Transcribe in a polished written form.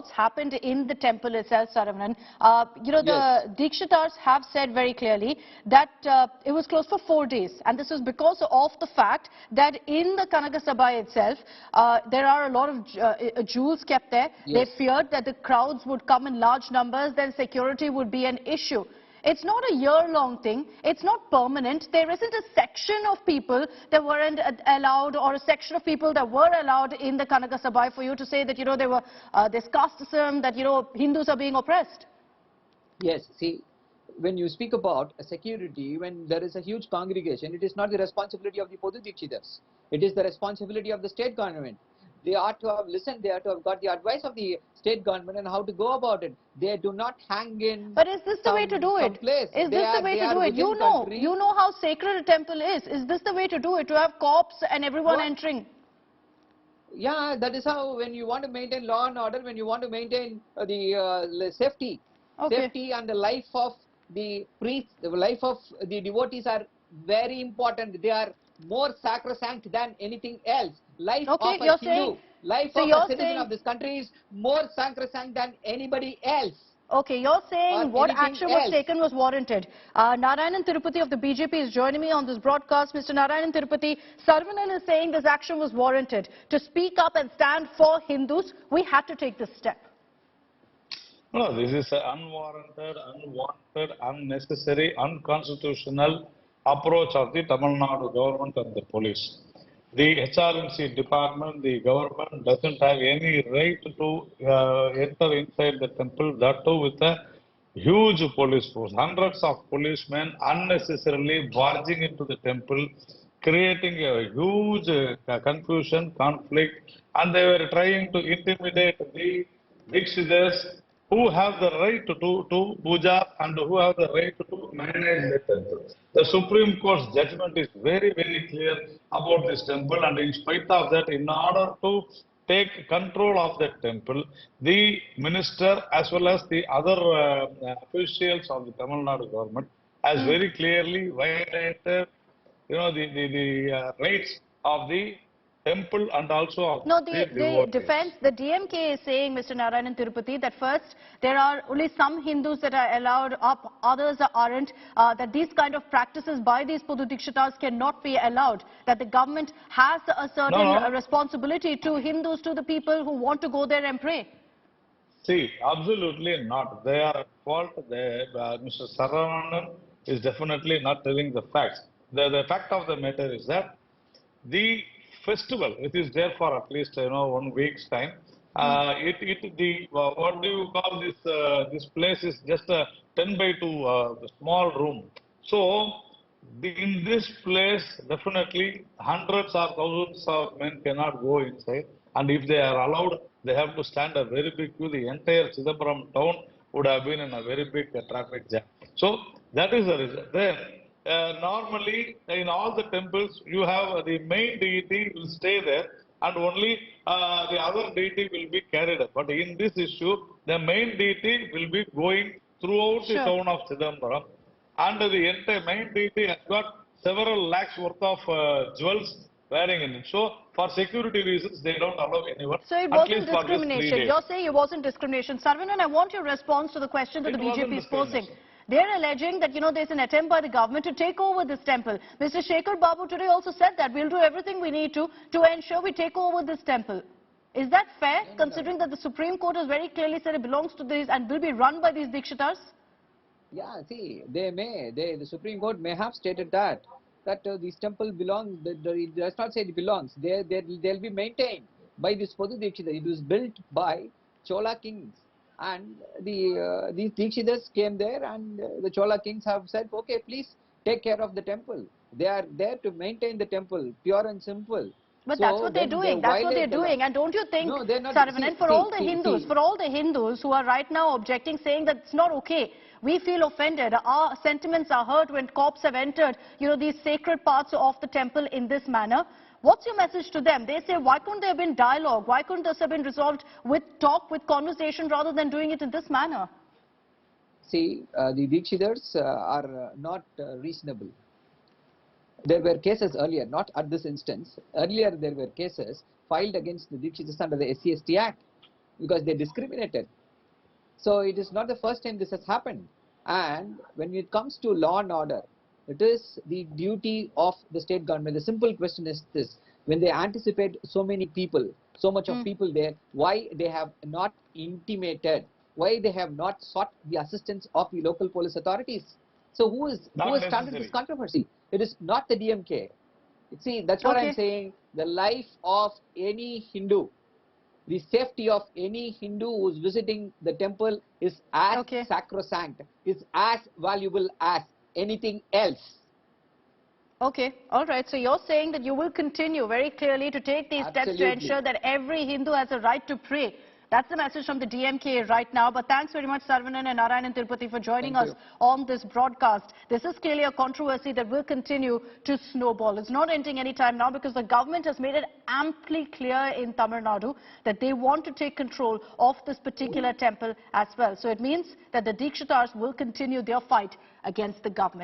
what's happened in the temple itself, Saravanan. Yes. The Dikshitars have said very clearly that it was closed for 4 days, and this was because of the fact that in the Kanakasabha itself, there are a lot of jewels kept there. They Yes. feared that the crowds would come in large numbers, then security would be an issue. It's not a year-long thing. It's not permanent. There isn't a section of people that weren't allowed, or a section of people that were allowed in the Kanakasabha for you to say that, there's casteism, that, Hindus are being oppressed. Yes. See, when you speak about security, when there is a huge congregation, it is not the responsibility of the Podu Dikshitars. It is the responsibility of the state government. They ought to have listened. They ought to have got the advice of the state government and how to go about it. They do not hang in. But is this the way to do it? Place. Is this the way to do it? You know how sacred a temple is. Is this the way to do it? To have cops and everyone entering? Yeah, that is how, when you want to maintain law and order, when you want to maintain the safety, safety and the life of the priests, the life of the devotees are very important. They are more sacrosanct than anything else. Life of a Hindu, life of a citizen of this country is more sacrosanct than anybody else. Okay, you're saying what action was taken was warranted. Narayanan Tirupati of the BJP is joining me on this broadcast. Mr. Narayanan Tirupati, Saravanan is saying this action was warranted. To speak up and stand for Hindus, we had to take this step. No, this is an unwarranted, unwanted, unnecessary, unconstitutional approach of the Tamil Nadu government and the police. The HRNC department, the government doesn't have any right to enter inside the temple, that too with a huge police force. Hundreds of policemen unnecessarily barging into the temple, creating a huge confusion, conflict, and they were trying to intimidate the Dikshitars who have the right to do puja and who have the right to manage the temple. The Supreme Court's judgment is very, very clear about this temple, and in spite of that, in order to take control of the temple, the minister as well as the other officials of the Tamil Nadu government has very clearly violated, the rights of the temple and also of the defense, the DMK is saying, Mr. Narayanan Tirupati, that first there are only some Hindus that are allowed up, others aren't, that these kind of practices by these Podu Dikshitars cannot be allowed, that the government has a certain responsibility to Hindus, to the people who want to go there and pray. See, absolutely not. They are at fault. Mr. Saravanan is definitely not telling the facts. The fact of the matter is that the festival, it is there for at least 1 week's time. What do you call this? This place is just a 10x2 small room. So in this place, definitely hundreds or thousands of men cannot go inside, and if they are allowed, they have to stand a very big queue. The entire Chidambaram town would have been in a very big traffic jam. So that is the reason. Then normally in all the temples you have the main deity will stay there and only the other deity will be carried up. But in this issue, the main deity will be going throughout the town of Chidambaram, and the entire main deity has got several lakhs worth of jewels wearing in it. So for security reasons, they don't allow anyone. So it wasn't discrimination. You're saying it wasn't discrimination. Saravanan, I want your response to the question that the BJP is posing. They're alleging that, there's an attempt by the government to take over this temple. Mr. Shekhar Babu today also said that we'll do everything we need to ensure we take over this temple. Is that fair, considering that the Supreme Court has very clearly said it belongs to these and will be run by these Dikshitars? Yeah, see, the Supreme Court may have stated that this temple belongs, it does not say it belongs, they'll be maintained by this Podu Dikshitars. It was built by Chola kings. And these Dikshitars came there, and the Chola kings have said, okay, please take care of the temple. They are there to maintain the temple, pure and simple. But that's what they're doing. That's what they're doing. And don't you think, Saravanan, for all the Hindus who are right now objecting, saying that it's not okay, we feel offended, our sentiments are hurt when cops have entered, these sacred parts of the temple in this manner. What's your message to them? They say, why couldn't there have been dialogue? Why couldn't this have been resolved with talk, with conversation, rather than doing it in this manner? See, the Dikshitars are not reasonable. There were cases earlier, not at this instance. Earlier, there were cases filed against the Dikshitars under the SC/ST Act. because they discriminated. So it is not the first time this has happened. And when it comes to law and order, it is the duty of the state government. The simple question is this: when they anticipate so many people, so much of people there, why they have not intimated, why they have not sought the assistance of the local police authorities? So who has started this controversy? It is not the DMK. See, that's what I'm saying. The life of any Hindu, the safety of any Hindu who is visiting the temple is as sacrosanct, is as valuable as anything else. Okay, all right. So you're saying that you will continue very clearly to take these steps to ensure that every Hindu has a right to pray. That's the message from the DMK right now. But thanks very much, Saravanan and Narayanan Tirupati, for joining us on this broadcast. This is clearly a controversy that will continue to snowball. It's not ending anytime now because the government has made it amply clear in Tamil Nadu that they want to take control of this particular temple as well. So it means that the Dikshitars will continue their fight against the government.